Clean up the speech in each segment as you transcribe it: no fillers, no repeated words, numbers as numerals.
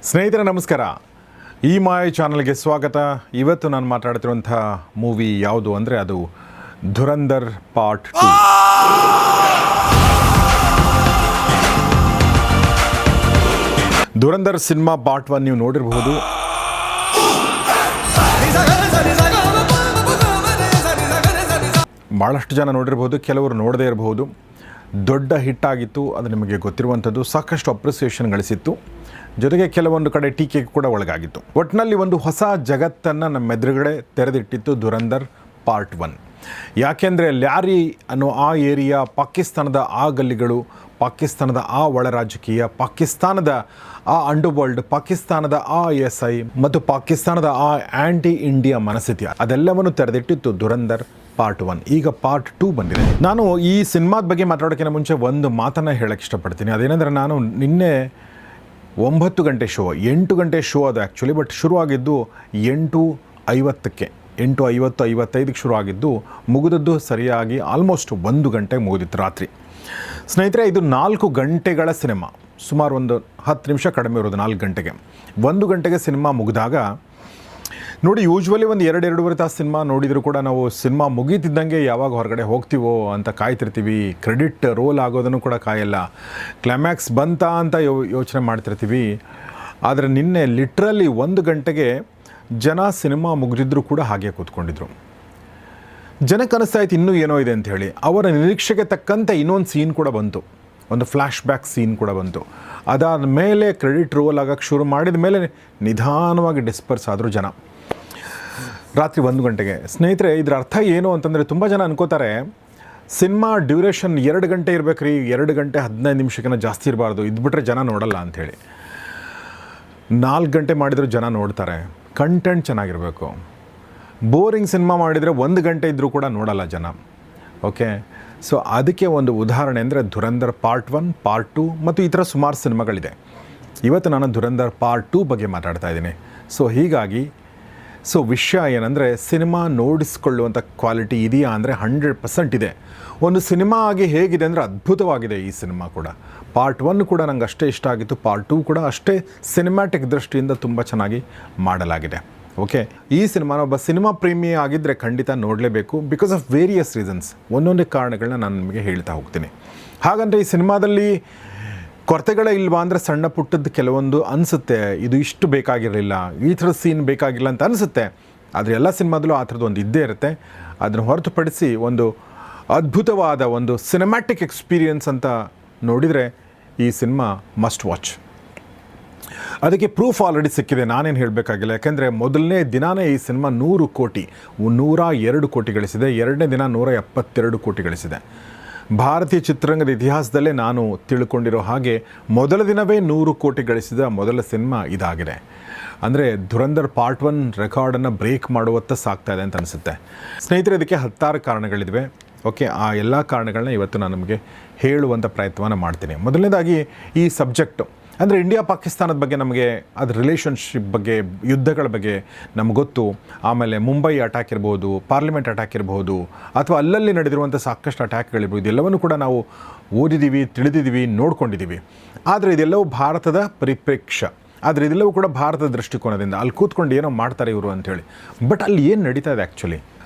ಸ್ನೇಹಿತರೆ ನಮಸ್ಕಾರ. ಈ ಮಾಯ ಚಾನಲ್ಗೆ ಸ್ವಾಗತ. ಇವತ್ತು ನಾನು ಮಾತಾಡ್ತಿರುವಂಥ ಮೂವಿ ಯಾವುದು ಅಂದರೆ ಅದು ಧುರಂಧರ್ ಪಾರ್ಟ್ 2. ಧುರಂಧರ್ ಸಿನಿಮಾ ಪಾರ್ಟ್ 1 ನೀವು ನೋಡಿರಬಹುದು. ಭಾಳಷ್ಟು ಜನ ನೋಡಿರ್ಬೋದು, ಕೆಲವರು ನೋಡದೇ ಇರಬಹುದು. ದೊಡ್ಡ ಹಿಟ್ ಆಗಿತ್ತು, ಅದು ನಿಮಗೆ ಗೊತ್ತಿರುವಂಥದ್ದು. ಸಾಕಷ್ಟು ಅಪ್ರಿಸಿಯೇಷನ್ ಗಳಿಸಿತ್ತು, ಜೊತೆಗೆ ಕೆಲವೊಂದು ಕಡೆ ಟೀಕೆಗೆ ಕೂಡ ಒಳಗಾಗಿತ್ತು. ಒಟ್ಟಿನಲ್ಲಿ ಒಂದು ಹೊಸ ಜಗತ್ತನ್ನು ನಮ್ಮ ಎದುರುಗಡೆ ತೆರೆದಿಟ್ಟಿತ್ತು ಧುರಂಧರ್ ಪಾರ್ಟ್ 1. ಯಾಕೆಂದರೆ ಲ್ಯಾರಿ ಅನ್ನೋ ಆ ಏರಿಯಾ, ಪಾಕಿಸ್ತಾನದ ಆ ಗಲ್ಲಿಗಳು, ಪಾಕಿಸ್ತಾನದ ಆ ಒಳ ರಾಜಕೀಯ, ಪಾಕಿಸ್ತಾನದ ಆ ಅಂಡರ್ವರ್ಲ್ಡ್, ಪಾಕಿಸ್ತಾನದ ಆ SI ಮತ್ತು ಪಾಕಿಸ್ತಾನದ ಆ ಆ್ಯಂಟಿ ಇಂಡಿಯಾ ಮನಸ್ಥಿತಿ, ಅದೆಲ್ಲವನ್ನು ತೆರೆದಿಟ್ಟಿತ್ತು ಧುರಂಧರ್ ಪಾರ್ಟ್ 1. ಈಗ ಪಾರ್ಟ್ 2 ಬಂದಿದೆ. ನಾನು ಈ ಸಿನಿಮಾದ ಬಗ್ಗೆ ಮಾತಾಡೋಕ್ಕಿಂತ ಮುಂಚೆ ಒಂದು ಮಾತನ್ನು ಹೇಳಕ್ಕೆ ಇಷ್ಟಪಡ್ತೀನಿ. ಅದೇನೆಂದರೆ, ನಾನು ನಿನ್ನೆ 9 ಗಂಟೆ ಶೋ, 8 ಗಂಟೆ ಶೋ ಅದು ಆ್ಯಕ್ಚುಲಿ, ಬಟ್ ಶುರುವಾಗಿದ್ದು 8:50ಕ್ಕೆ, 8:50-8:55ಕ್ಕೆ ಶುರು ಆಗಿದ್ದು, ಮುಗಿದದ್ದು ಸರಿಯಾಗಿ ಆಲ್ಮೋಸ್ಟ್ 1 ಗಂಟೆ ಮುಗಿದಿತ್ತು ರಾತ್ರಿ. ಸ್ನೇಹಿತರೆ, ಇದು 4 ಗಂಟೆಗಳ ಸಿನಿಮಾ, ಸುಮಾರು ಒಂದು 10 ನಿಮಿಷ ಕಡಿಮೆ ಇರೋದು 4 ಗಂಟೆಗೆ. 1 ಗಂಟೆಗೆ ಸಿನಿಮಾ ಮುಗಿದಾಗ ನೋಡಿ, ಯೂಶ್ವಲಿ ಒಂದು 2-2.5 ತಾಸು ಸಿನಿಮಾ ನೋಡಿದರೂ ಕೂಡ ನಾವು ಸಿನಿಮಾ ಮುಗೀತಿದ್ದಂಗೆ ಯಾವಾಗ ಹೊರಗಡೆ ಹೋಗ್ತೀವೋ ಅಂತ ಕಾಯ್ತಿರ್ತೀವಿ. ಕ್ರೆಡಿಟ್ ರೋಲ್ ಆಗೋದನ್ನು ಕೂಡ ಕಾಯಲ್ಲ, ಕ್ಲೈಮ್ಯಾಕ್ಸ್ ಬಂತಾ ಅಂತ ಯೋಚನೆ ಮಾಡ್ತಿರ್ತೀವಿ. ಆದರೆ ನಿನ್ನೆ ಲಿಟ್ರಲಿ 1 ಗಂಟೆಗೆ ಜನ ಸಿನಿಮಾ ಮುಗಿದಿದ್ರು ಕೂಡ ಹಾಗೆ ಕೂತ್ಕೊಂಡಿದ್ರು. ಜನಕ್ಕೆ ಅನಿಸ್ತಾ ಇತ್ತು ಇನ್ನೂ ಏನೋ ಇದೆ ಅಂತ ಹೇಳಿ. ಅವರ ನಿರೀಕ್ಷೆಗೆ ತಕ್ಕಂತೆ ಇನ್ನೊಂದು ಸೀನ್ ಕೂಡ ಬಂತು, ಒಂದು ಫ್ಲ್ಯಾಶ್ ಬ್ಯಾಕ್ ಸೀನ್ ಕೂಡ ಬಂತು. ಅದಾದ ಮೇಲೆ ಕ್ರೆಡಿಟ್ ರೋಲ್ ಆಗೋಕ್ಕೆ ಶುರು ಮಾಡಿದ ಮೇಲೆ ನಿಧಾನವಾಗಿ ಡಿಸ್ಪರ್ಸ್ ಆದರು ಜನ ರಾತ್ರಿ 1 ಗಂಟೆಗೆ. ಸ್ನೇಹಿತರೆ, ಇದರ ಅರ್ಥ ಏನು ಅಂತಂದರೆ, ತುಂಬ ಜನ ಅನ್ಕೋತಾರೆ ಸಿನಿಮಾ ಡ್ಯೂರೇಷನ್ 2 ಗಂಟೆ ಇರಬೇಕ್ರಿ, 2 ಗಂಟೆ 15 ನಿಮಿಷಕ್ಕಿಂತ ಜಾಸ್ತಿ ಇರಬಾರ್ದು, ಇದ್ಬಿಟ್ರೆ ಜನ ನೋಡಲ್ಲ ಅಂಥೇಳಿ. 4 ಗಂಟೆ ಮಾಡಿದರೂ ಜನ ನೋಡ್ತಾರೆ, ಕಂಟೆಂಟ್ ಚೆನ್ನಾಗಿರಬೇಕು. ಬೋರಿಂಗ್ ಸಿನಿಮಾ ಮಾಡಿದರೆ 1 ಗಂಟೆ ಇದ್ದರೂ ಕೂಡ ನೋಡಲ್ಲ ಜನ. ಓಕೆ, ಸೊ ಅದಕ್ಕೆ ಒಂದು ಉದಾಹರಣೆ ಅಂದರೆ ಧುರಂಧರ್ ಪಾರ್ಟ್ 1, ಪಾರ್ಟ್ 2 ಮತ್ತು ಈ ಥರ ಸುಮಾರು ಸಿನಿಮಾಗಳಿದೆ. ಇವತ್ತು ನಾನು ಧುರಂಧರ್ ಪಾರ್ಟ್ 2 ಬಗ್ಗೆ ಮಾತಾಡ್ತಾ ಇದ್ದೀನಿ. ಸೊ ಹೀಗಾಗಿ ವಿಷಯ ಏನಂದರೆ, ಸಿನಿಮಾ ನೋಡಿಸ್ಕೊಳ್ಳುವಂಥ ಕ್ವಾಲಿಟಿ ಇದೆಯಾ ಅಂದರೆ 100% ಇದೆ. ಒಂದು ಸಿನಿಮಾ ಆಗಿ ಹೇಗಿದೆ ಅಂದರೆ ಅದ್ಭುತವಾಗಿದೆ ಈ ಸಿನಿಮಾ ಕೂಡ. ಪಾರ್ಟ್ 1 ಕೂಡ ನಂಗೆ ಅಷ್ಟೇ ಇಷ್ಟ ಆಗಿತ್ತು, ಪಾರ್ಟ್ 2 ಕೂಡ ಅಷ್ಟೇ ಸಿನಿಮ್ಯಾಟಿಕ್ ದೃಷ್ಟಿಯಿಂದ ತುಂಬ ಚೆನ್ನಾಗಿ ಮಾಡಲಾಗಿದೆ. ಓಕೆ, ಈ ಸಿನಿಮಾನ ಒಬ್ಬ ಸಿನಿಮಾ ಪ್ರೇಮಿ ಆಗಿದ್ದರೆ ಖಂಡಿತ ನೋಡಲೇಬೇಕು, ಬಿಕಾಸ್ ಆಫ್ ವೇರಿಯಸ್ ರೀಸನ್ಸ್. ಒಂದೊಂದೇ ಕಾರಣಗಳನ್ನ ನಾನು ನಿಮಗೆ ಹೇಳ್ತಾ ಹೋಗ್ತೀನಿ. ಹಾಗಂದರೆ ಈ ಸಿನಿಮಾದಲ್ಲಿ ಕೊರತೆಗಳೇ ಇಲ್ವಾ ಅಂದರೆ, ಸಣ್ಣ ಪುಟ್ಟದ್ದು ಕೆಲವೊಂದು ಅನಿಸುತ್ತೆ, ಇದು ಇಷ್ಟು ಬೇಕಾಗಿರಲಿಲ್ಲ, ಈ ಥರದ ಸೀನ್ ಬೇಕಾಗಿಲ್ಲ ಅಂತ ಅನಿಸುತ್ತೆ. ಆದರೆ ಎಲ್ಲ ಸಿನಿಮಾದಲ್ಲೂ ಆ ಥರದ್ದು ಒಂದು ಇದ್ದೇ ಇರುತ್ತೆ. ಅದನ್ನು ಹೊರತುಪಡಿಸಿ ಒಂದು ಅದ್ಭುತವಾದ ಒಂದು ಸಿನಿಮ್ಯಾಟಿಕ್ ಎಕ್ಸ್ಪೀರಿಯನ್ಸ್ ಅಂತ ನೋಡಿದರೆ ಈ ಸಿನಿಮಾ ಮಸ್ಟ್ ವಾಚ್. ಅದಕ್ಕೆ ಪ್ರೂಫ್ ಆಲ್ರೆಡಿ ಸಿಕ್ಕಿದೆ, ನಾನೇನು ಹೇಳಬೇಕಾಗಿಲ್ಲ. ಯಾಕೆಂದರೆ ಮೊದಲನೇ ದಿನಾನೇ ಈ ಸಿನಿಮಾ 100 ಕೋಟಿ, 102 ಕೋಟಿ ಗಳಿಸಿದೆ. ಎರಡನೇ ದಿನ 172 ಕೋಟಿ ಗಳಿಸಿದೆ. ಭಾರತೀಯ ಚಿತ್ರರಂಗದ ಇತಿಹಾಸದಲ್ಲೇ ನಾನು ತಿಳ್ಕೊಂಡಿರೋ ಹಾಗೆ ಮೊದಲ ದಿನವೇ 100 ಕೋಟಿ ಗಳಿಸಿದ ಮೊದಲ ಸಿನಿಮಾ ಇದಾಗಿದೆ. ಅಂದರೆ ಧುರಂಧರ್ ಪಾರ್ಟ್ 1 ರೆಕಾರ್ಡನ್ನು ಬ್ರೇಕ್ ಮಾಡುವತ್ತ ಸಾಗ್ತಾ ಇದೆ ಅಂತ ಅನಿಸುತ್ತೆ. ಸ್ನೇಹಿತರೆ, ಇದಕ್ಕೆ 10 ಕಾರಣಗಳಿವೆ. ಓಕೆ, ಆ ಎಲ್ಲ ಕಾರಣಗಳನ್ನ ಇವತ್ತು ನಾನು ನಿಮಗೆ ಹೇಳುವಂಥ ಪ್ರಯತ್ನವನ್ನು ಮಾಡ್ತೀನಿ. ಮೊದಲನೇದಾಗಿ ಈ ಸಬ್ಜೆಕ್ಟು ಅಂದರೆ ಇಂಡಿಯಾ ಪಾಕಿಸ್ತಾನದ ಬಗ್ಗೆ, ನಮಗೆ ಅದ್ರ ರಿಲೇಷನ್ಶಿಪ್ ಬಗ್ಗೆ, ಯುದ್ಧಗಳ ಬಗ್ಗೆ ನಮ್ಗೆ ಗೊತ್ತು. ಆಮೇಲೆ ಮುಂಬೈ ಅಟ್ಯಾಕ್ ಇರ್ಬೋದು, ಪಾರ್ಲಿಮೆಂಟ್ ಅಟ್ಯಾಕ್ ಇರ್ಬೋದು, ಅಥವಾ ಅಲ್ಲಲ್ಲಿ ನಡೆದಿರುವಂಥ ಸಾಕಷ್ಟು ಅಟ್ಯಾಕ್ಗಳಿರ್ಬೋದು, ಇದೆಲ್ಲವನ್ನು ಕೂಡ ನಾವು ಓದಿದ್ದೀವಿ, ತಿಳಿದಿದ್ದೀವಿ, ನೋಡ್ಕೊಂಡಿದ್ದೀವಿ. ಆದರೆ ಇದೆಲ್ಲವೂ ಭಾರತದ ಪರಿಪ್ರೇಕ್ಷ್ಯ. ಆದರೆ ಇದೆಲ್ಲವೂ ಕೂಡ ಭಾರತದ ದೃಷ್ಟಿಕೋನದಿಂದ, ಅಲ್ಲಿ ಕೂತ್ಕೊಂಡು ಏನೋ ಮಾಡ್ತಾರೆ ಇವರು ಅಂಥೇಳಿ. ಬಟ್ ಅಲ್ಲಿ ಏನು ನಡೀತಾ ಇದೆ ಆ್ಯಕ್ಚುಲಿ,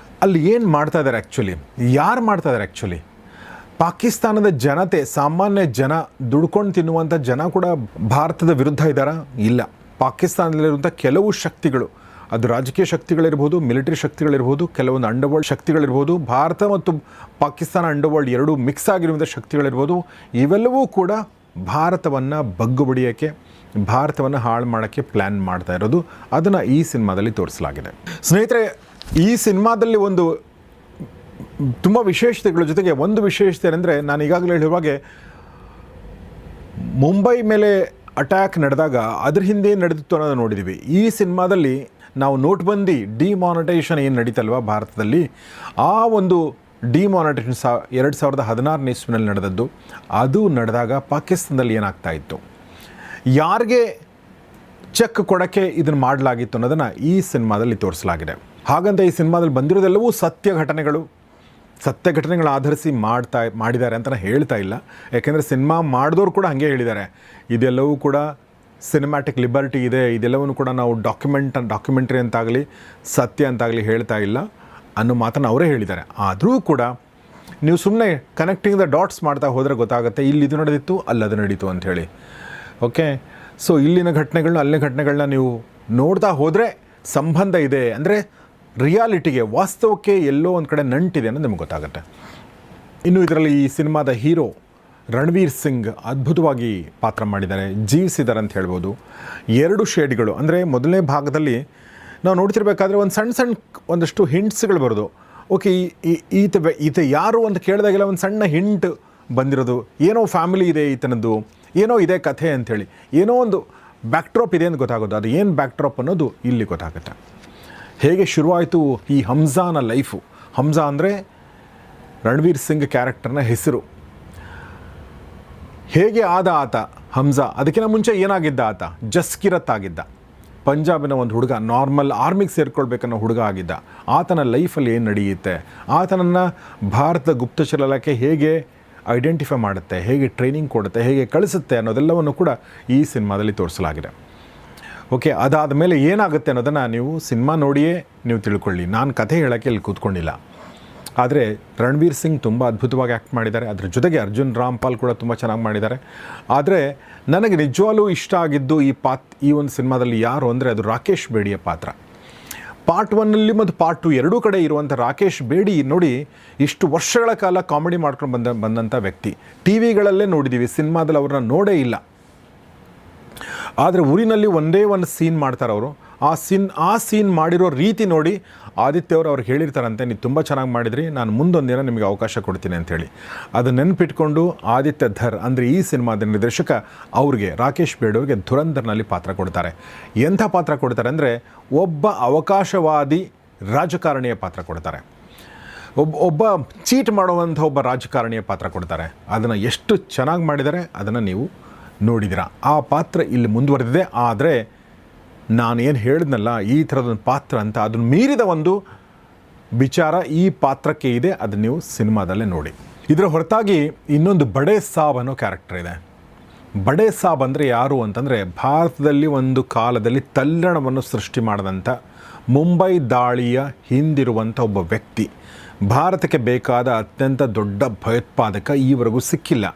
ಅಲ್ಲಿ ಏನು ಮಾಡ್ತಾ ಇದ್ದಾರೆ ಆ್ಯಕ್ಚುಲಿ, ಯಾರು ಮಾಡ್ತಾ ಇದ್ದಾರೆ ಆ್ಯಕ್ಚುಲಿ? ಪಾಕಿಸ್ತಾನದ ಜನತೆ, ಸಾಮಾನ್ಯ ಜನ, ದುಡ್ಕೊಂಡು ತಿನ್ನುವಂಥ ಜನ ಕೂಡ ಭಾರತದ ವಿರುದ್ಧ ಇದ್ದಾರಾ? ಇಲ್ಲ. ಪಾಕಿಸ್ತಾನದಲ್ಲಿರುವಂಥ ಕೆಲವು ಶಕ್ತಿಗಳು, ಅದು ರಾಜಕೀಯ ಶಕ್ತಿಗಳಿರ್ಬೋದು, ಮಿಲಿಟರಿ ಶಕ್ತಿಗಳಿರ್ಬೋದು, ಕೆಲವೊಂದು ಅಂಡರ್ವರ್ಲ್ಡ್ ಶಕ್ತಿಗಳಿರ್ಬೋದು, ಭಾರತ ಮತ್ತು ಪಾಕಿಸ್ತಾನ ಅಂಡರ್ವರ್ಲ್ಡ್ ಎರಡೂ ಮಿಕ್ಸ್ ಆಗಿರುವಂಥ ಶಕ್ತಿಗಳಿರ್ಬೋದು, ಇವೆಲ್ಲವೂ ಕೂಡ ಭಾರತವನ್ನು ಬಗ್ಗು ಬಡಿಯೋಕ್ಕೆ, ಭಾರತವನ್ನು ಹಾಳು ಮಾಡೋಕ್ಕೆ ಪ್ಲ್ಯಾನ್ ಮಾಡ್ತಾ ಇರೋದು. ಅದನ್ನು ಈ ಸಿನಿಮಾದಲ್ಲಿ ತೋರಿಸಲಾಗಿದೆ. ಸ್ನೇಹಿತರೆ, ಈ ಸಿನಿಮಾದಲ್ಲಿ ಒಂದು ತುಂಬ ವಿಶೇಷತೆಗಳ ಜೊತೆಗೆ ಒಂದು ವಿಶೇಷತೆ ಅಂದರೆ, ನಾನು ಈಗಾಗಲೇ ಹೇಳಿರುವಾಗೆ ಮುಂಬೈ ಮೇಲೆ ಅಟ್ಯಾಕ್ ನಡೆದಾಗ ಅದ್ರ ಹಿಂದೆ ಏನು ನಡೆದಿತ್ತು ಅನ್ನೋದು ನೋಡಿದ್ದೀವಿ. ಈ ಸಿನಿಮಾದಲ್ಲಿ ನಾವು ನೋಟ್ಬಂದಿ, ಡಿಮಾನಿಟೈಸೇಷನ್ ಏನು ನಡೀತಲ್ವ ಭಾರತದಲ್ಲಿ, ಆ ಒಂದು ಡಿಮಾನಿಟೈಸೇಷನ್ 2016ನೇ ಇಸ್ವಿನಲ್ಲಿ ನಡೆದದ್ದು. ಅದು ನಡೆದಾಗ ಪಾಕಿಸ್ತಾನದಲ್ಲಿ ಏನಾಗ್ತಾ ಇತ್ತು, ಯಾರಿಗೆ ಚೆಕ್ ಕೊಡೋಕ್ಕೆ ಇದನ್ನು ಮಾಡಲಾಗಿತ್ತು ಅನ್ನೋದನ್ನು ಈ ಸಿನಿಮಾದಲ್ಲಿ ತೋರಿಸಲಾಗಿದೆ. ಹಾಗಂತ ಈ ಸಿನಿಮಾದಲ್ಲಿ ಬಂದಿರೋದೆಲ್ಲವೂ ಸತ್ಯ ಘಟನೆಗಳ ಆಧರಿಸಿ ಮಾಡಿದ್ದಾರೆ ಅಂತ ನಾನು ಹೇಳ್ತಾ ಇಲ್ಲ. ಯಾಕೆಂದರೆ ಸಿನಿಮಾ ಮಾಡಿದವರು ಕೂಡ ಹಾಗೆ ಹೇಳಿದ್ದಾರೆ, ಇದೆಲ್ಲವೂ ಕೂಡ ಸಿನಿಮ್ಯಾಟಿಕ್ ಲಿಬರ್ಟಿ ಇದೆ, ಇದೆಲ್ಲವನ್ನು ಕೂಡ ನಾವು ಡಾಕ್ಯುಮೆಂಟ್ರಿ ಅಂತಾಗಲಿ ಸತ್ಯ ಅಂತಾಗಲಿ ಹೇಳ್ತಾ ಇಲ್ಲ ಅನ್ನೋ ಮಾತನ್ನು ಅವರೇ ಹೇಳಿದ್ದಾರೆ. ಆದರೂ ಕೂಡ ನೀವು ಸುಮ್ಮನೆ ಕನೆಕ್ಟಿಂಗ್ ದ ಡಾಟ್ಸ್ ಮಾಡ್ತಾ ಹೋದರೆ ಗೊತ್ತಾಗುತ್ತೆ, ಇಲ್ಲಿ ಇದು ನಡೆದಿತ್ತು, ಅಲ್ಲದು ನಡೀತು ಅಂಥೇಳಿ. ಓಕೆ, ಸೊ ಇಲ್ಲಿನ ಘಟನೆಗಳನ್ನ ಅಲ್ಲಿನ ಘಟನೆಗಳನ್ನ ನೀವು ನೋಡ್ತಾ ಹೋದರೆ ಸಂಬಂಧ ಇದೆ, ಅಂದರೆ ರಿಯಾಲಿಟಿಗೆ, ವಾಸ್ತವಕ್ಕೆ ಎಲ್ಲೋ ಒಂದು ಕಡೆ ನಂಟಿದೆ ಅನ್ನೋದು ನಿಮ್ಗೆ ಗೊತ್ತಾಗುತ್ತೆ. ಇನ್ನು ಇದರಲ್ಲಿ ಈ ಸಿನಿಮಾದ ಹೀರೋ ರಣವೀರ್ ಸಿಂಗ್ ಅದ್ಭುತವಾಗಿ ಪಾತ್ರ ಮಾಡಿದ್ದಾರೆ, ಜೀವಿಸಿದ್ದಾರೆ ಅಂತ ಹೇಳ್ಬೋದು. 2 ಶೇಡ್ಗಳು, ಅಂದರೆ ಮೊದಲನೇ ಭಾಗದಲ್ಲಿ ನಾವು ನೋಡ್ತಿರ್ಬೇಕಾದ್ರೆ ಒಂದು ಸಣ್ಣ ಒಂದಷ್ಟು ಹಿಂಟ್ಸ್ಗಳು ಬರೋದು. ಓಕೆ, ಈತ ಯಾರು ಅಂತ ಕೇಳಿದಾಗೆಲ್ಲ ಒಂದು ಸಣ್ಣ ಹಿಂಟ್ ಬಂದಿರೋದು, ಏನೋ ಫ್ಯಾಮಿಲಿ ಇದೆ ಈತನದ್ದು, ಏನೋ ಇದೆ ಕಥೆ ಅಂಥೇಳಿ, ಏನೋ ಒಂದು ಬ್ಯಾಕ್ಡ್ರಾಪ್ ಇದೆ ಅಂತ ಗೊತ್ತಾಗೋದು. ಅದು ಏನು ಬ್ಯಾಕ್ಡ್ರಾಪ್ ಅನ್ನೋದು ಇಲ್ಲಿ ಗೊತ್ತಾಗುತ್ತೆ. ಹೇಗೆ ಶುರುವಾಯಿತು ಈ ಹಮ್ಜಾನ ಲೈಫು. ಹಮ್ಜಾ ಅಂದರೆ ರಣವೀರ್ ಸಿಂಗ್ ಕ್ಯಾರೆಕ್ಟರ್ನ ಹೆಸರು. ಹೇಗೆ ಆದ ಆತ ಹಮ್ಜಾ, ಅದಕ್ಕಿಂತ ಮುಂಚೆ ಏನಾಗಿದ್ದ ಆತ? ಜಸ್ಕಿರತ್ ಆಗಿದ್ದ, ಪಂಜಾಬಿನ ಒಂದು ಹುಡುಗ, ನಾರ್ಮಲ್ ಆರ್ಮಿಗೆ ಸೇರ್ಕೊಳ್ಬೇಕನ್ನೋ ಹುಡುಗ ಆಗಿದ್ದ. ಆತನ ಲೈಫಲ್ಲಿ ಏನು ನಡೆಯುತ್ತೆ, ಆತನನ್ನು ಭಾರತ ಗುಪ್ತಚರ ಇಲಾಖೆ ಹೇಗೆ ಐಡೆಂಟಿಫೈ ಮಾಡುತ್ತೆ, ಹೇಗೆ ಟ್ರೈನಿಂಗ್ ಕೊಡುತ್ತೆ, ಹೇಗೆ ಕಳಿಸುತ್ತೆ ಅನ್ನೋದೆಲ್ಲವನ್ನು ಕೂಡ ಈ ಸಿನಿಮಾದಲ್ಲಿ ತೋರಿಸಲಾಗಿದೆ. ಓಕೆ, ಅದಾದ ಮೇಲೆ ಏನಾಗುತ್ತೆ ಅನ್ನೋದನ್ನು ನೀವು ಸಿನಿಮಾ ನೋಡಿಯೇ ನೀವು ತಿಳ್ಕೊಳ್ಳಿ. ನಾನು ಕಥೆ ಹೇಳೋಕ್ಕೆ ಇಲ್ಲಿ ಕೂತ್ಕೊಂಡಿಲ್ಲ. ಆದರೆ ರಣವೀರ್ ಸಿಂಗ್ ತುಂಬ ಅದ್ಭುತವಾಗಿ ಆ್ಯಕ್ಟ್ ಮಾಡಿದ್ದಾರೆ. ಅದ್ರ ಜೊತೆಗೆ ಅರ್ಜುನ್ ರಾಮ್ಪಾಲ್ ಕೂಡ ತುಂಬ ಚೆನ್ನಾಗಿ ಮಾಡಿದ್ದಾರೆ. ಆದರೆ ನನಗೆ ನಿಜವಾಗ್ಲೂ ಇಷ್ಟ ಆಗಿದ್ದು ಈ ಒಂದು ಸಿನಿಮಾದಲ್ಲಿ ಯಾರು ಅಂದರೆ ಅದು ರಾಕೇಶ್ ಬೇಡಿಯ ಪಾತ್ರ. ಪಾರ್ಟ್ 1 ಮತ್ತು ಪಾರ್ಟ್ 2 ಎರಡೂ ಕಡೆ ಇರುವಂಥ ರಾಕೇಶ್ ಬೇಡಿ ನೋಡಿ, ಇಷ್ಟು ವರ್ಷಗಳ ಕಾಲ ಕಾಮಿಡಿ ಮಾಡ್ಕೊಂಡು ಬಂದಂಥ ವ್ಯಕ್ತಿ. ಟಿ ವಿಗಳಲ್ಲೇ ನೋಡಿದ್ದೀವಿ, ಸಿನಿಮಾದಲ್ಲಿ ಅವ್ರನ್ನ ನೋಡೇ ಇಲ್ಲ. ಆದರೆ ಊರಿನಲ್ಲಿ ಒಂದೇ ಒಂದು ಸೀನ್ ಮಾಡ್ತಾರೆ ಅವರು. ಆ ಸೀನ್ ಮಾಡಿರೋ ರೀತಿ ನೋಡಿ ಆದಿತ್ಯ ಅವ್ರಿಗೆ ಹೇಳಿರ್ತಾರಂತೆ, ನೀವು ತುಂಬ ಚೆನ್ನಾಗಿ ಮಾಡಿದ್ರಿ, ನಾನು ಮುಂದೊಂದಿನ ನಿಮಗೆ ಅವಕಾಶ ಕೊಡ್ತೀನಿ ಅಂಥೇಳಿ. ಅದು ನೆನಪಿಟ್ಕೊಂಡು ಆದಿತ್ಯ ಧರ್ ಅಂದರೆ ಈ ಸಿನಿಮಾದ ನಿರ್ದೇಶಕ ಅವ್ರಿಗೆ, ರಾಕೇಶ್ ಬೇಡವ್ರಿಗೆ ಧುರಂಧರ್ನಲ್ಲಿ ಪಾತ್ರ ಕೊಡ್ತಾರೆ. ಎಂಥ ಪಾತ್ರ ಕೊಡ್ತಾರೆ ಅಂದರೆ ಒಬ್ಬ ಅವಕಾಶವಾದಿ ರಾಜಕಾರಣಿಯ ಪಾತ್ರ ಕೊಡ್ತಾರೆ. ಒಬ್ಬ ಚೀಟ್ ಮಾಡುವಂಥ ಒಬ್ಬ ರಾಜಕಾರಣಿಯ ಪಾತ್ರ ಕೊಡ್ತಾರೆ. ಅದನ್ನು ಎಷ್ಟು ಚೆನ್ನಾಗಿ ಮಾಡಿದ್ದಾರೆ ಅದನ್ನು ನೀವು ನೋಡಿದಿರ. ಆ ಪಾತ್ರ ಇಲ್ಲಿ ಮುಂದುವರೆದಿದೆ. ಆದರೆ ನಾನೇನು ಹೇಳಿದ್ನಲ್ಲ ಈ ಥರದೊಂದು ಪಾತ್ರ ಅಂತ, ಅದನ್ನು ಮೀರಿದ ಒಂದು ವಿಚಾರ ಈ ಪಾತ್ರಕ್ಕೆ ಇದೆ. ಅದನ್ನು ನೀವು ಸಿನಿಮಾದಲ್ಲೇ ನೋಡಿ. ಇದರ ಹೊರತಾಗಿ ಇನ್ನೊಂದು ಬಡೇ ಸಾಬ್ ಅನ್ನೋ ಕ್ಯಾರೆಕ್ಟರ್ ಇದೆ. ಬಡೇ ಸಾಬ್ ಅಂದರೆ ಯಾರು ಅಂತಂದರೆ, ಭಾರತದಲ್ಲಿ ಒಂದು ಕಾಲದಲ್ಲಿ ತಲ್ಲಣವನ್ನು ಸೃಷ್ಟಿ ಮಾಡಿದಂಥ, ಮುಂಬೈ ದಾಳಿಯ ಹಿಂದಿರುವಂಥ ಒಬ್ಬ ವ್ಯಕ್ತಿ. ಭಾರತಕ್ಕೆ ಬೇಕಾದ ಅತ್ಯಂತ ದೊಡ್ಡ ಭಯೋತ್ಪಾದಕ, ಈವರೆಗೂ ಸಿಕ್ಕಿಲ್ಲ.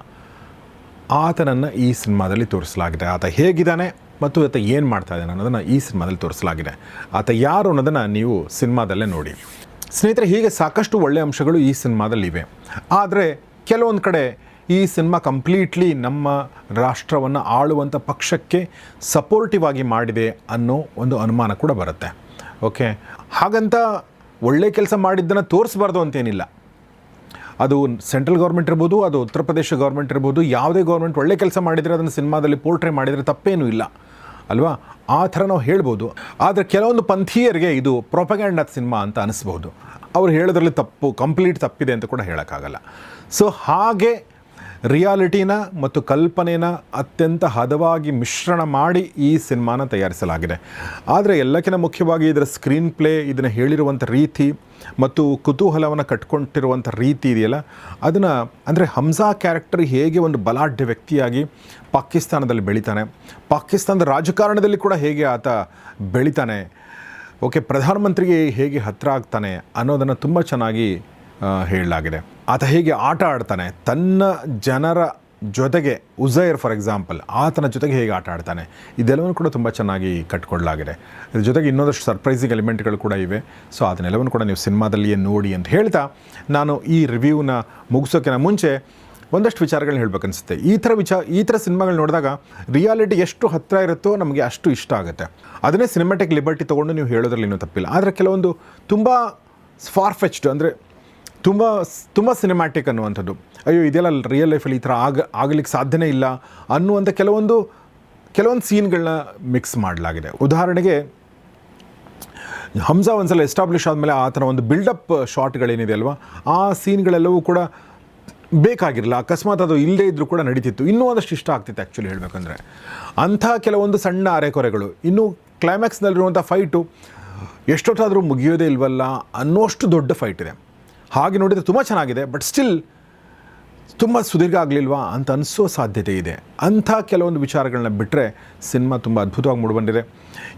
ಆತನನ್ನು ಈ ಸಿನಿಮಾದಲ್ಲಿ ತೋರಿಸಲಾಗಿದೆ. ಆತ ಹೇಗಿದ್ದಾನೆ ಮತ್ತು ಆತ ಏನು ಮಾಡ್ತಾ ಇದ್ದಾನೆ ಅನ್ನೋದನ್ನು ಈ ಸಿನಿಮಾದಲ್ಲಿ ತೋರಿಸಲಾಗಿದೆ. ಆತ ಯಾರು ಅನ್ನೋದನ್ನು ನೀವು ಸಿನಿಮಾದಲ್ಲೇ ನೋಡಿ. ಸ್ನೇಹಿತರೆ, ಹೀಗೆ ಸಾಕಷ್ಟು ಒಳ್ಳೆಯ ಅಂಶಗಳು ಈ ಸಿನಿಮಾದಲ್ಲಿವೆ. ಆದರೆ ಕೆಲವೊಂದು ಕಡೆ ಈ ಸಿನಿಮಾ ಕಂಪ್ಲೀಟ್ಲಿ ನಮ್ಮ ರಾಷ್ಟ್ರವನ್ನು ಆಳುವಂಥ ಪಕ್ಷಕ್ಕೆ ಸಪೋರ್ಟಿವ್ ಆಗಿ ಮಾಡಿದೆ ಅನ್ನೋ ಒಂದು ಅನುಮಾನ ಕೂಡ ಬರುತ್ತೆ. ಓಕೆ, ಹಾಗಂತ ಒಳ್ಳೆ ಕೆಲಸ ಮಾಡಿದ್ದನ್ನು ತೋರಿಸ್ಬಾರ್ದು ಅಂತೇನಿಲ್ಲ. ಅದು ಸೆಂಟ್ರಲ್ ಗೌರ್ಮೆಂಟ್ ಇರ್ಬೋದು, ಅದು ಉತ್ತರ ಪ್ರದೇಶ ಗೌರ್ಮೆಂಟ್ ಇರ್ಬೋದು, ಯಾವುದೇ ಗೌರ್ಮೆಂಟ್ ಒಳ್ಳೆ ಕೆಲಸ ಮಾಡಿದರೆ ಅದನ್ನು ಸಿನಿಮಾದಲ್ಲಿ ಪೋರ್ಟ್ರೇ ಮಾಡಿದರೆ ತಪ್ಪೇನೂ ಇಲ್ಲ ಅಲ್ವಾ? ಆ ಥರ ನಾವು ಹೇಳ್ಬೋದು. ಆದರೆ ಕೆಲವೊಂದು ಪಂಥೀಯರಿಗೆ ಇದು ಪ್ರೊಪಗ್ಯಾಂಡಾ ಸಿನಿಮಾ ಅಂತ ಅನಿಸ್ಬೋದು. ಅವ್ರು ಹೇಳೋದ್ರಲ್ಲಿ ಕಂಪ್ಲೀಟ್ ತಪ್ಪಿದೆ ಅಂತ ಕೂಡ ಹೇಳೋಕ್ಕಾಗಲ್ಲ. ಸೊ ಹಾಗೆ ರಿಯಾಲಿಟಿನ ಮತ್ತು ಕಲ್ಪನೆನ ಅತ್ಯಂತ ಹದವಾಗಿ ಮಿಶ್ರಣ ಮಾಡಿ ಈ ಸಿನಿಮಾನ ತಯಾರಿಸಲಾಗಿದೆ. ಆದರೆ ಎಲ್ಲಕ್ಕಿಂತ ಮುಖ್ಯವಾಗಿ ಇದರ ಸ್ಕ್ರೀನ್ ಪ್ಲೇ, ಇದನ್ನು ಹೇಳಿರುವಂಥ ರೀತಿ ಮತ್ತು ಕುತೂಹಲವನ್ನು ಕಟ್ಕೊಂಡಿರುವಂಥ ರೀತಿ ಇದೆಯಲ್ಲ, ಅದನ್ನು ಅಂದರೆ ಹಮ್ಜಾ ಕ್ಯಾರೆಕ್ಟರ್ ಹೇಗೆ ಒಂದು ಬಲಾಢ್ಯ ವ್ಯಕ್ತಿಯಾಗಿ ಪಾಕಿಸ್ತಾನದಲ್ಲಿ ಬೆಳಿತಾನೆ, ಪಾಕಿಸ್ತಾನದ ರಾಜಕಾರಣದಲ್ಲಿ ಕೂಡ ಹೇಗೆ ಆತ ಬೆಳಿತಾನೆ, ಓಕೆ, ಪ್ರಧಾನಮಂತ್ರಿಗೆ ಹೇಗೆ ಹತ್ತಿರ ಆಗ್ತಾನೆ ಅನ್ನೋದನ್ನು ತುಂಬ ಚೆನ್ನಾಗಿ ಹೇಳಲಾಗಿದೆ. ಆತ ಹೇಗೆ ಆಟ ಆಡ್ತಾನೆ ತನ್ನ ಜನರ ಜೊತೆಗೆ, ಉಜೈರ್ ಫಾರ್ ಎಕ್ಸಾಂಪಲ್, ಆತನ ಜೊತೆಗೆ ಹೇಗೆ ಆಟ ಆಡ್ತಾನೆ, ಇದೆಲ್ಲವನ್ನು ಕೂಡ ತುಂಬ ಚೆನ್ನಾಗಿ ಕಟ್ಕೊಡ್ಲಾಗಿದೆ. ಇದ್ರ ಜೊತೆಗೆ ಇನ್ನೊಂದಷ್ಟು ಸರ್ಪ್ರೈಸಿಂಗ್ ಎಲಿಮೆಂಟ್ಗಳು ಕೂಡ ಇವೆ. ಸೊ ಅದನ್ನೆಲ್ಲವನ್ನು ಕೂಡ ನೀವು ಸಿನಿಮಾದಲ್ಲಿಯೇ ನೋಡಿ ಅಂತ ಹೇಳ್ತಾ, ನಾನು ಈ ರಿವ್ಯೂನ ಮುಗಿಸೋಕ್ಕಿಂತ ಮುಂಚೆ ಒಂದಷ್ಟು ವಿಚಾರಗಳನ್ನ ಹೇಳ್ಬೇಕನ್ಸುತ್ತೆ. ಈ ಥರ ಸಿನಿಮಾಗಳು ನೋಡಿದಾಗ ರಿಯಾಲಿಟಿ ಎಷ್ಟು ಹತ್ತಿರ ಇರುತ್ತೋ ನಮಗೆ ಅಷ್ಟು ಇಷ್ಟ ಆಗುತ್ತೆ. ಅದನ್ನೇ ಸಿನಿಮ್ಯಾಟಿಕ್ ಲಿಬರ್ಟಿ ತೊಗೊಂಡು ನೀವು ಹೇಳೋದ್ರಲ್ಲಿ ಇನ್ನೂ ತಪ್ಪಿಲ್ಲ. ಆದರೆ ಕೆಲವೊಂದು ತುಂಬ ಫಾರ್ಫೆಚ್ಡ್, ಅಂದರೆ ತುಂಬ ಸಿನಿಮ್ಯಾಟಿಕ್ ಅನ್ನುವಂಥದ್ದು, ಅಯ್ಯೋ ಇದೆಲ್ಲ ರಿಯಲ್ ಲೈಫಲ್ಲಿ ಈ ಥರ ಆಗಲಿಕ್ಕೆ ಸಾಧ್ಯನೇ ಇಲ್ಲ ಅನ್ನುವಂಥ ಕೆಲವೊಂದು ಸೀನ್ಗಳನ್ನ ಮಿಕ್ಸ್ ಮಾಡಲಾಗಿದೆ. ಉದಾಹರಣೆಗೆ ಹಮ್ಜಾ ಒಂದ್ಸಲ ಎಸ್ಟಾಬ್ಲಿಷ್ ಆದಮೇಲೆ ಆತನ ಒಂದು ಬಿಲ್ಡಪ್ ಶಾಟ್ಗಳೇನಿದೆ ಅಲ್ವಾ, ಆ ಸೀನ್ಗಳೆಲ್ಲವೂ ಕೂಡ ಬೇಕಾಗಿರಲಿಲ್ಲ. ಅಕಸ್ಮಾತ್ ಅದು ಇಲ್ಲದೇ ಇದ್ದರೂ ಕೂಡ ನಡೀತಿತ್ತು, ಇನ್ನೂ ಒಂದಷ್ಟು ಇಷ್ಟ ಆಗ್ತಿತ್ತು ಆ್ಯಕ್ಚುಲಿ ಹೇಳಬೇಕಂದ್ರೆ. ಅಂಥ ಕೆಲವೊಂದು ಸಣ್ಣ ಅರೆಕೊರೆಗಳು. ಇನ್ನು ಕ್ಲೈಮ್ಯಾಕ್ಸ್ನಲ್ಲಿರುವಂಥ ಫೈಟು ಎಷ್ಟೊತ್ತಾದರೂ ಮುಗಿಯೋದೇ ಇಲ್ವಲ್ಲ ಅನ್ನೋಷ್ಟು ದೊಡ್ಡ ಫೈಟ್ ಇದೆ. ಹಾಗೆ ನೋಡಿದರೆ ತುಂಬ ಚೆನ್ನಾಗಿದೆ. ಬಟ್ ಸ್ಟಿಲ್ ತುಂಬ ಸುದೀರ್ಘ ಆಗಲಿಲ್ವಾ ಅಂತ ಅನಿಸೋ ಸಾಧ್ಯತೆ ಇದೆ. ಅಂಥ ಕೆಲವೊಂದು ವಿಚಾರಗಳನ್ನ ಬಿಟ್ಟರೆ ಸಿನಿಮಾ ತುಂಬ ಅದ್ಭುತವಾಗಿ ಮೂಡಿಬಂದಿದೆ.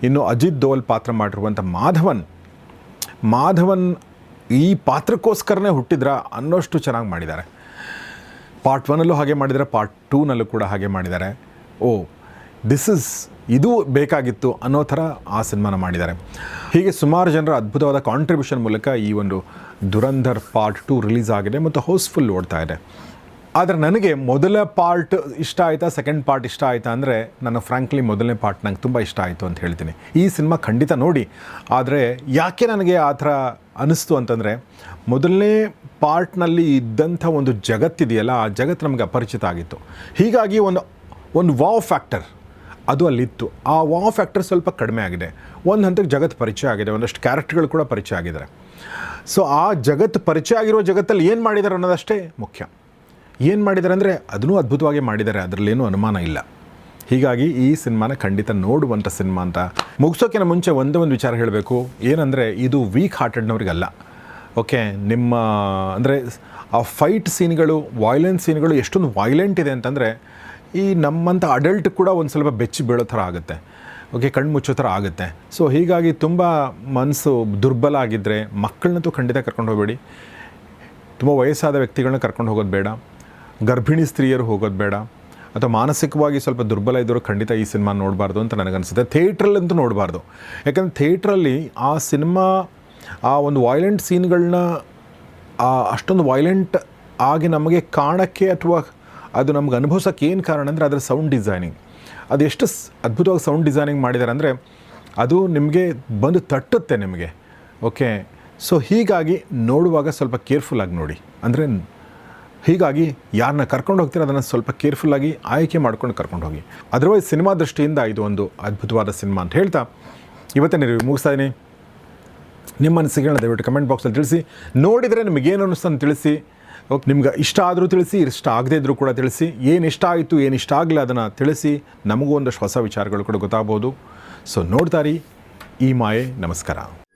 ಇನ್ನು ಅಜಿತ್ ದೋವಲ್ ಪಾತ್ರ ಮಾಡಿರುವಂಥ ಮಾಧವನ್ ಈ ಪಾತ್ರಕ್ಕೋಸ್ಕರನೇ ಹುಟ್ಟಿದ್ರ ಅನ್ನೋಷ್ಟು ಚೆನ್ನಾಗಿ ಮಾಡಿದ್ದಾರೆ. ಪಾರ್ಟ್ 1ಅಲ್ಲೂ ಹಾಗೆ ಮಾಡಿದ್ದಾರೆ, ಪಾರ್ಟ್ 2ನಲ್ಲೂ ಕೂಡ ಹಾಗೆ ಮಾಡಿದ್ದಾರೆ. ಇದು ಬೇಕಾಗಿತ್ತು ಅನ್ನೋ ಥರ ಆ ಸಿನಿಮಾನ ಮಾಡಿದ್ದಾರೆ. ಹೀಗೆ ಸುಮಾರು ಜನರ ಅದ್ಭುತವಾದ ಕಾಂಟ್ರಿಬ್ಯೂಷನ್ ಮೂಲಕ ಈ ಒಂದು ದುರಂಧರ್ ಪಾರ್ಟ್ 2 ರಿಲೀಸ್ ಆಗಿದೆ ಮತ್ತು ಹೌಸ್ಫುಲ್ ಓಡ್ತಾ ಇದೆ. ಆದರೆ ನನಗೆ ಮೊದಲ ಪಾರ್ಟ್ ಇಷ್ಟ ಆಯಿತಾ, ಸೆಕೆಂಡ್ ಪಾರ್ಟ್ ಇಷ್ಟ ಆಯಿತಾ ಅಂದರೆ ನಾನು ಫ್ರ್ಯಾಂಕ್ಲಿ ಮೊದಲನೇ ಪಾರ್ಟ್ ನಂಗೆ ತುಂಬ ಇಷ್ಟ ಆಯಿತು ಅಂತ ಹೇಳ್ತೀನಿ. ಈ ಸಿನಿಮಾ ಖಂಡಿತ ನೋಡಿ. ಆದರೆ ಯಾಕೆ ನನಗೆ ಆ ಥರ ಅನ್ನಿಸ್ತು ಅಂತಂದರೆ, ಮೊದಲನೇ ಪಾರ್ಟ್ನಲ್ಲಿ ಇದ್ದಂಥ ಒಂದು ಜಗತ್ತಿದೆಯಲ್ಲ, ಆ ಜಗತ್ತು ನಮಗೆ ಅಪರಿಚಿತ ಆಗಿತ್ತು. ಹೀಗಾಗಿ ಒಂದು ವಾವ್ ಫ್ಯಾಕ್ಟರ್ ಅದು ಅಲ್ಲಿತ್ತು. ಆ ವಾವ್ ಫ್ಯಾಕ್ಟರ್ ಸ್ವಲ್ಪ ಕಡಿಮೆ ಆಗಿದೆ. ಒಂದು ಹಂತಕ್ಕೆ ಜಗತ್ತು ಪರಿಚಯ ಆಗಿದೆ, ಒಂದಷ್ಟು ಕ್ಯಾರೆಕ್ಟರ್ಗಳು ಕೂಡ ಪರಿಚಯ ಆಗಿದ್ದಾರೆ. ಸೊ ಆ ಜಗತ್ತು ಪರಿಚಯ ಆಗಿರೋ ಜಗತ್ತಲ್ಲಿ ಏನು ಮಾಡಿದ್ದಾರೆ ಅನ್ನೋದಷ್ಟೇ ಮುಖ್ಯ. ಏನು ಮಾಡಿದ್ದಾರೆ ಅಂದರೆ ಅದನ್ನೂ ಅದ್ಭುತವಾಗಿ ಮಾಡಿದ್ದಾರೆ, ಅದರಲ್ಲೇನೂ ಅನುಮಾನ ಇಲ್ಲ. ಹೀಗಾಗಿ ಈ ಸಿನಿಮಾನ ಖಂಡಿತ ನೋಡುವಂಥ ಸಿನಿಮಾ ಅಂತ. ಮುಗಿಸೋಕ್ಕಿಂತ ಮುಂಚೆ ಒಂದೇ ಒಂದು ವಿಚಾರ ಹೇಳಬೇಕು. ಏನಂದರೆ ಇದು ವೀಕ್ ಹಾರ್ಟೆಡ್ನವ್ರಿಗಲ್ಲ. ಓಕೆ, ನಿಮ್ಮ ಅಂದರೆ ಆ ಫೈಟ್ ಸೀನ್ಗಳು, ವೈಲೆನ್ಸ್ ಸೀನ್ಗಳು ಎಷ್ಟೊಂದು ವೈಲೆಂಟ್ ಇದೆ ಅಂತಂದರೆ ಈ ನಮ್ಮಂಥ ಅಡಲ್ಟ್ ಕೂಡ ಒಂದು ಸ್ವಲ್ಪ ಬೆಚ್ಚಿ ಬೀಳೋ ಥರ ಆಗುತ್ತೆ. ಓಕೆ, ಕಣ್ಣು ಮುಚ್ಚೋ ಥರ ಆಗುತ್ತೆ. ಸೊ ಹೀಗಾಗಿ ತುಂಬ ಮನಸ್ಸು ದುರ್ಬಲ ಆಗಿದ್ದರೆ ಮಕ್ಕಳನ್ನಂತೂ ಖಂಡಿತ ಕರ್ಕೊಂಡು ಹೋಗಬೇಡಿ. ತುಂಬ ವಯಸ್ಸಾದ ವ್ಯಕ್ತಿಗಳನ್ನ ಕರ್ಕೊಂಡು ಹೋಗೋದು ಬೇಡ, ಗರ್ಭಿಣಿ ಸ್ತ್ರೀಯರು ಹೋಗೋದು ಬೇಡ, ಅಥವಾ ಮಾನಸಿಕವಾಗಿ ಸ್ವಲ್ಪ ದುರ್ಬಲ ಇದ್ದರೂ ಖಂಡಿತ ಈ ಸಿನಿಮಾ ನೋಡಬಾರ್ದು ಅಂತ ನನಗನ್ಸುತ್ತೆ. ಥಿಯೇಟ್ರಲ್ಲಂತೂ ನೋಡಬಾರ್ದು. ಯಾಕಂದರೆ ಥಿಯೇಟ್ರಲ್ಲಿ ಆ ಸಿನಿಮಾ ಆ ಒಂದು ವೈಲೆಂಟ್ ಸೀನ್ಗಳನ್ನ ಅಷ್ಟೊಂದು ವೈಲೆಂಟ್ ಆಗಿ ನಮಗೆ ಕಾಣೋಕ್ಕೆ ಅಥವಾ ಅದು ನಮ್ಗೆ ಅನುಭವಿಸೋಕ್ಕೆ ಏನು ಕಾರಣ ಅಂದರೆ ಅದರ ಸೌಂಡ್ ಡಿಸೈನಿಂಗ್. ಅದು ಎಷ್ಟು ಅದ್ಭುತವಾಗಿ ಸೌಂಡ್ ಡಿಸೈನಿಂಗ್ ಮಾಡಿದ್ದಾರೆ ಅಂದರೆ ಅದು ನಿಮಗೆ ಬಂದು ತಟ್ಟುತ್ತೆ ನಿಮಗೆ. ಓಕೆ, ಸೊ ಹೀಗಾಗಿ ನೋಡುವಾಗ ಸ್ವಲ್ಪ ಕೇರ್ಫುಲ್ಲಾಗಿ ನೋಡಿ. ಅಂದರೆ ಹೀಗಾಗಿ ಯಾರನ್ನ ಕರ್ಕೊಂಡು ಹೋಗ್ತೀರ ಅದನ್ನು ಸ್ವಲ್ಪ ಕೇರ್ಫುಲ್ಲಾಗಿ ಆಯ್ಕೆ ಮಾಡ್ಕೊಂಡು ಕರ್ಕೊಂಡು ಹೋಗಿ. ಅದರ್ವೈಸ್ ಸಿನಿಮಾ ದೃಷ್ಟಿಯಿಂದ ಇದು ಒಂದು ಅದ್ಭುತವಾದ ಸಿನಿಮಾ ಅಂತ ಹೇಳ್ತಾ ಇವತ್ತಿನ ರಿವ್ಯೂ ಮುಗಿಸ್ತಾ ಇದ್ದೀನಿ. ನಿಮ್ಮ ಅನಿಸಿಕೆಗಳನ್ನ ದಯವಿಟ್ಟು ಕಮೆಂಟ್ ಬಾಕ್ಸಲ್ಲಿ ತಿಳಿಸಿ. ನೋಡಿದರೆ ನಿಮಗೇನು ಅನ್ನಿಸ್ತು ಅಂತ ತಿಳಿಸಿ. ಓಕೆ, ನಿಮ್ಗೆ ಇಷ್ಟ ಆದರೂ ತಿಳಿಸಿ, ಇಷ್ಟ ಆಗದೇ ಇದ್ದರೂ ಕೂಡ ತಿಳಿಸಿ. ಏನು ಇಷ್ಟ ಆಯಿತು, ಏನು ಇಷ್ಟ ಆಗಲಿಲ್ಲ ಅದನ್ನು ತಿಳಿಸಿ. ನಮಗೂ ಒಂದಷ್ಟು ಹೊಸ ವಿಚಾರಗಳು ಕೂಡ ಗೊತ್ತಾಗ್ಬೋದು. ಸೊ ನೋಡ್ತಾರಿ. ಈ ಮಾಯೆ. ನಮಸ್ಕಾರ.